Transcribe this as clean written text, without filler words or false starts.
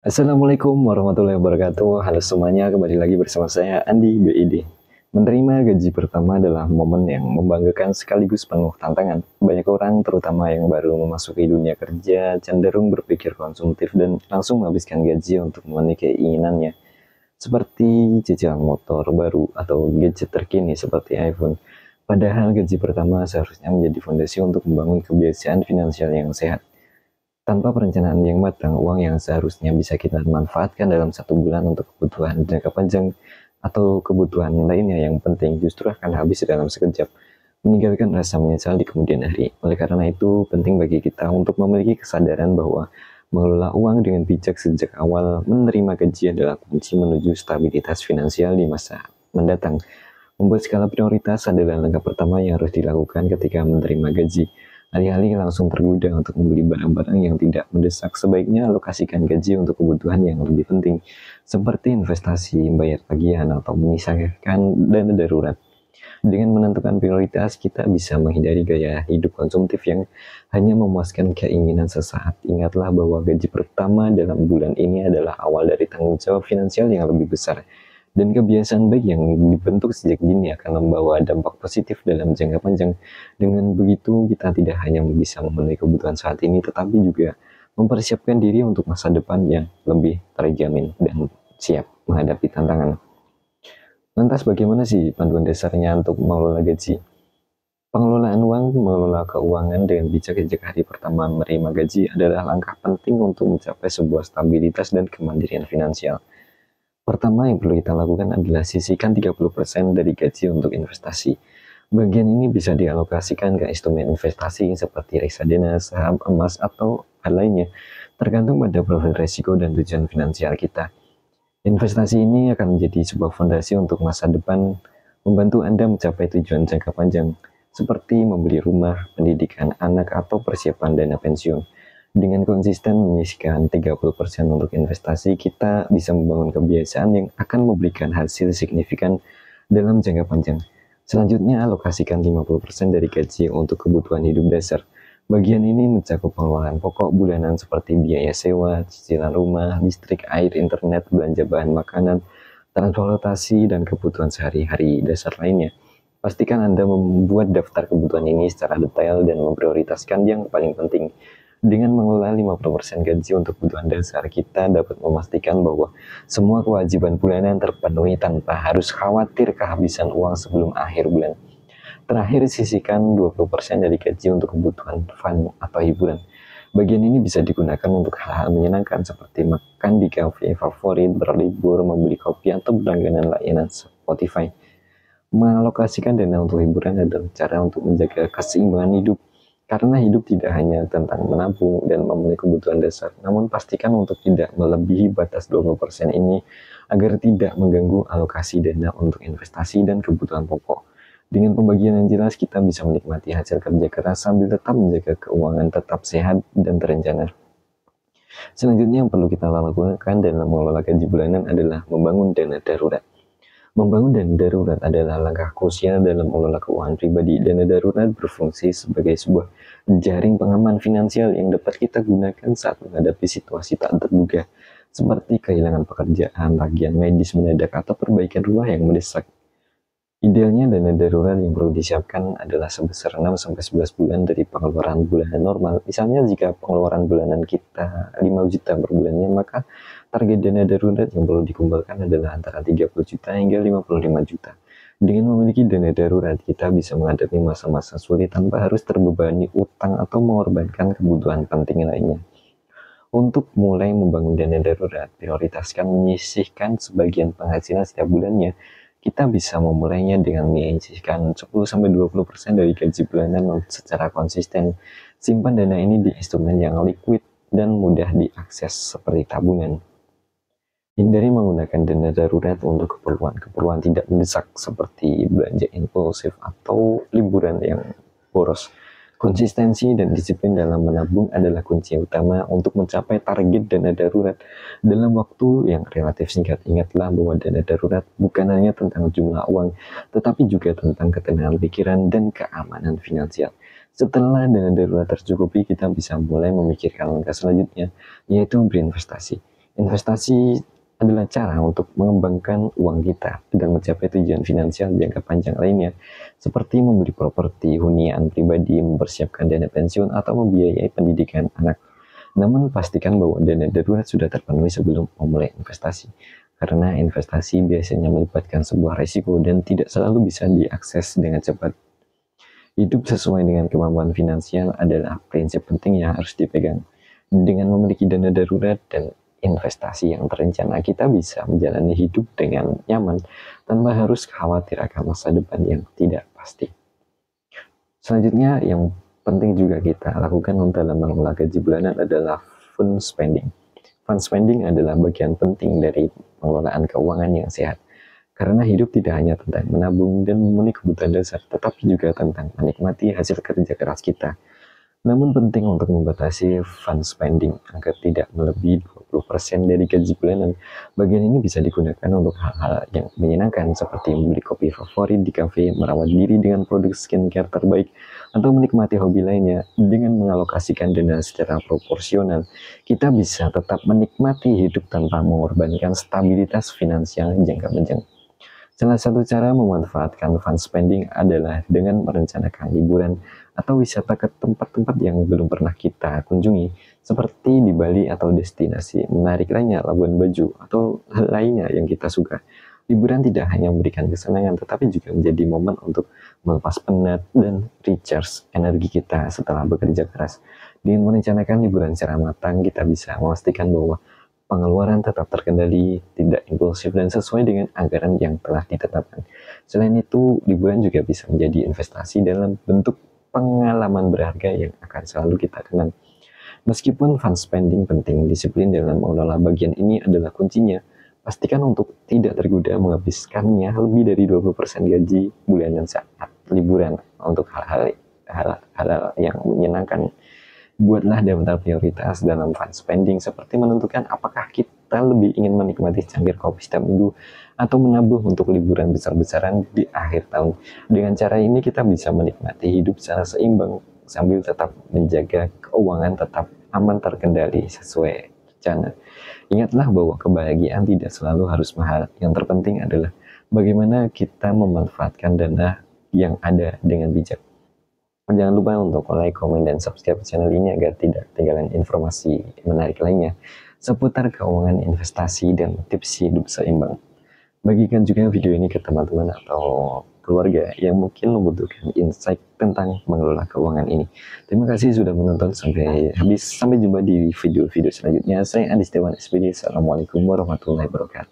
Assalamualaikum warahmatullahi wabarakatuh. Halo semuanya, kembali lagi bersama saya Andi BID. Menerima gaji pertama adalah momen yang membanggakan sekaligus penuh tantangan. Banyak orang, terutama yang baru memasuki dunia kerja, cenderung berpikir konsumtif dan langsung menghabiskan gaji untuk memenuhi keinginannya. Seperti cicilan motor baru atau gadget terkini seperti iPhone. Padahal gaji pertama seharusnya menjadi fondasi untuk membangun kebiasaan finansial yang sehat. Tanpa perencanaan yang matang, uang yang seharusnya bisa kita manfaatkan dalam 1 bulan untuk kebutuhan jangka panjang atau kebutuhan lainnya yang penting justru akan habis dalam sekejap, meninggalkan rasa menyesal di kemudian hari. Oleh karena itu, penting bagi kita untuk memiliki kesadaran bahwa mengelola uang dengan bijak sejak awal menerima gaji adalah kunci menuju stabilitas finansial di masa mendatang. Membuat skala prioritas adalah langkah pertama yang harus dilakukan ketika menerima gaji. Alih-alih langsung tergoda untuk membeli barang-barang yang tidak mendesak, sebaiknya alokasikan gaji untuk kebutuhan yang lebih penting, seperti investasi, bayar tagihan, atau menyisakan dana darurat. Dengan menentukan prioritas, kita bisa menghindari gaya hidup konsumtif yang hanya memuaskan keinginan sesaat. Ingatlah bahwa gaji pertama dalam bulan ini adalah awal dari tanggung jawab finansial yang lebih besar. Dan kebiasaan baik yang dibentuk sejak dini akan membawa dampak positif dalam jangka panjang. Dengan begitu, kita tidak hanya bisa memenuhi kebutuhan saat ini, tetapi juga mempersiapkan diri untuk masa depan yang lebih terjamin dan siap menghadapi tantangan. Lantas bagaimana sih panduan dasarnya untuk mengelola gaji? Pengelolaan uang, mengelola keuangan dengan bijak sejak hari pertama menerima gaji adalah langkah penting untuk mencapai sebuah stabilitas dan kemandirian finansial. Pertama yang perlu kita lakukan adalah sisihkan 30% dari gaji untuk investasi. Bagian ini bisa dialokasikan ke instrumen investasi seperti reksadana, saham, emas, atau hal lainnya, tergantung pada profil risiko dan tujuan finansial kita. Investasi ini akan menjadi sebuah fondasi untuk masa depan, membantu Anda mencapai tujuan jangka panjang, seperti membeli rumah, pendidikan anak, atau persiapan dana pensiun. Dengan konsisten menyisihkan 30% untuk investasi, kita bisa membangun kebiasaan yang akan memberikan hasil signifikan dalam jangka panjang. Selanjutnya, alokasikan 50% dari gaji untuk kebutuhan hidup dasar. Bagian ini mencakup pengeluaran pokok bulanan seperti biaya sewa, cicilan rumah, listrik, air, internet, belanja bahan makanan, transportasi, dan kebutuhan sehari-hari dasar lainnya. Pastikan Anda membuat daftar kebutuhan ini secara detail dan memprioritaskan yang paling penting. Dengan mengelola 50% gaji untuk kebutuhan dasar, kita dapat memastikan bahwa semua kewajiban bulanan terpenuhi tanpa harus khawatir kehabisan uang sebelum akhir bulan. Terakhir, sisihkan 20% dari gaji untuk kebutuhan fun atau hiburan. Bagian ini bisa digunakan untuk hal-hal menyenangkan seperti makan di kafe favorit, berlibur, membeli kopi, atau berlangganan layanan Spotify. Mengalokasikan dana untuk hiburan adalah cara untuk menjaga keseimbangan hidup. Karena hidup tidak hanya tentang menabung dan memenuhi kebutuhan dasar, namun pastikan untuk tidak melebihi batas 20% ini agar tidak mengganggu alokasi dana untuk investasi dan kebutuhan pokok. Dengan pembagian yang jelas, kita bisa menikmati hasil kerja keras sambil tetap menjaga keuangan tetap sehat dan terencana. Selanjutnya yang perlu kita lakukan dalam mengelola gaji bulanan adalah membangun dana darurat. Membangun dana darurat adalah langkah krusial dalam mengelola keuangan pribadi. Dana darurat berfungsi sebagai sebuah jaring pengaman finansial yang dapat kita gunakan saat menghadapi situasi tak terduga, seperti kehilangan pekerjaan, tagihan medis mendadak, atau perbaikan rumah yang mendesak. Idealnya dana darurat yang perlu disiapkan adalah sebesar 6-11 bulan dari pengeluaran bulanan normal. Misalnya jika pengeluaran bulanan kita 5 juta per bulannya, maka target dana darurat yang perlu dikumpulkan adalah antara 30 juta hingga 55 juta. Dengan memiliki dana darurat, kita bisa menghadapi masa-masa sulit tanpa harus terbebani utang atau mengorbankan kebutuhan penting lainnya. Untuk mulai membangun dana darurat, prioritaskan menyisihkan sebagian penghasilan setiap bulannya. Kita bisa memulainya dengan menyisihkan 10-20% dari gaji bulanan secara konsisten. Simpan dana ini di instrumen yang liquid dan mudah diakses seperti tabungan. Hindari menggunakan dana darurat untuk keperluan tidak mendesak seperti belanja impulsif atau liburan yang boros. Konsistensi dan disiplin dalam menabung adalah kunci utama untuk mencapai target dana darurat dalam waktu yang relatif singkat. Ingatlah bahwa dana darurat bukan hanya tentang jumlah uang, tetapi juga tentang ketenangan pikiran dan keamanan finansial. Setelah dana darurat tercukupi, kita bisa mulai memikirkan langkah selanjutnya, yaitu berinvestasi. Investasi adalah cara untuk mengembangkan uang kita dan mencapai tujuan finansial jangka panjang lainnya, seperti membeli properti, hunian pribadi, mempersiapkan dana pensiun, atau membiayai pendidikan anak. Namun pastikan bahwa dana darurat sudah terpenuhi sebelum memulai investasi, karena investasi biasanya melibatkan sebuah risiko dan tidak selalu bisa diakses dengan cepat. Hidup sesuai dengan kemampuan finansial adalah prinsip penting yang harus dipegang. Dengan memiliki dana darurat dan investasi yang terencana, kita bisa menjalani hidup dengan nyaman tanpa harus khawatir akan masa depan yang tidak pasti. Selanjutnya, yang penting juga kita lakukan dalam mengelola gaji bulanan adalah fund spending. Fund spending adalah bagian penting dari pengelolaan keuangan yang sehat. Karena hidup tidak hanya tentang menabung dan memenuhi kebutuhan dasar, tetapi juga tentang menikmati hasil kerja keras kita. Namun penting untuk membatasi fund spending agar tidak melebihi 20% dari gaji bulanan. Bagian ini bisa digunakan untuk hal-hal yang menyenangkan seperti membeli kopi favorit di kafe, merawat diri dengan produk skincare terbaik, atau menikmati hobi lainnya. Dengan mengalokasikan dana secara proporsional, kita bisa tetap menikmati hidup tanpa mengorbankan stabilitas finansial jangka panjang. Salah satu cara memanfaatkan fund spending adalah dengan merencanakan liburan atau wisata ke tempat-tempat yang belum pernah kita kunjungi, seperti di Bali atau destinasi menarik lainnya, Labuan Bajo, atau hal lainnya yang kita suka. Liburan tidak hanya memberikan kesenangan, tetapi juga menjadi momen untuk melepas penat dan recharge energi kita setelah bekerja keras. Dengan merencanakan liburan secara matang, kita bisa memastikan bahwa pengeluaran tetap terkendali, tidak impulsif, dan sesuai dengan anggaran yang telah ditetapkan. Selain itu, liburan juga bisa menjadi investasi dalam bentuk pengalaman berharga yang akan selalu kita kenang. Meskipun fund spending penting, disiplin dalam mengelola bagian ini adalah kuncinya. Pastikan untuk tidak tergoda menghabiskannya lebih dari 20% gaji bulanan saat liburan untuk hal-hal yang menyenangkan. Buatlah daftar prioritas dalam fund spending, seperti menentukan apakah kita lebih ingin menikmati cangkir kopi setiap minggu atau menabung untuk liburan besar-besaran di akhir tahun. Dengan cara ini kita bisa menikmati hidup secara seimbang sambil tetap menjaga keuangan tetap aman terkendali sesuai rencana. Ingatlah bahwa kebahagiaan tidak selalu harus mahal. Yang terpenting adalah bagaimana kita memanfaatkan dana yang ada dengan bijak. Jangan lupa untuk like, komen, dan subscribe channel ini agar tidak ketinggalan informasi menarik lainnya seputar keuangan, investasi, dan tips hidup seimbang. Bagikan juga video ini ke teman-teman atau keluarga yang mungkin membutuhkan insight tentang mengelola keuangan ini. Terima kasih sudah menonton sampai habis. Sampai jumpa di video-video selanjutnya. Saya Andi Setiawan SPD. Assalamualaikum warahmatullahi wabarakatuh.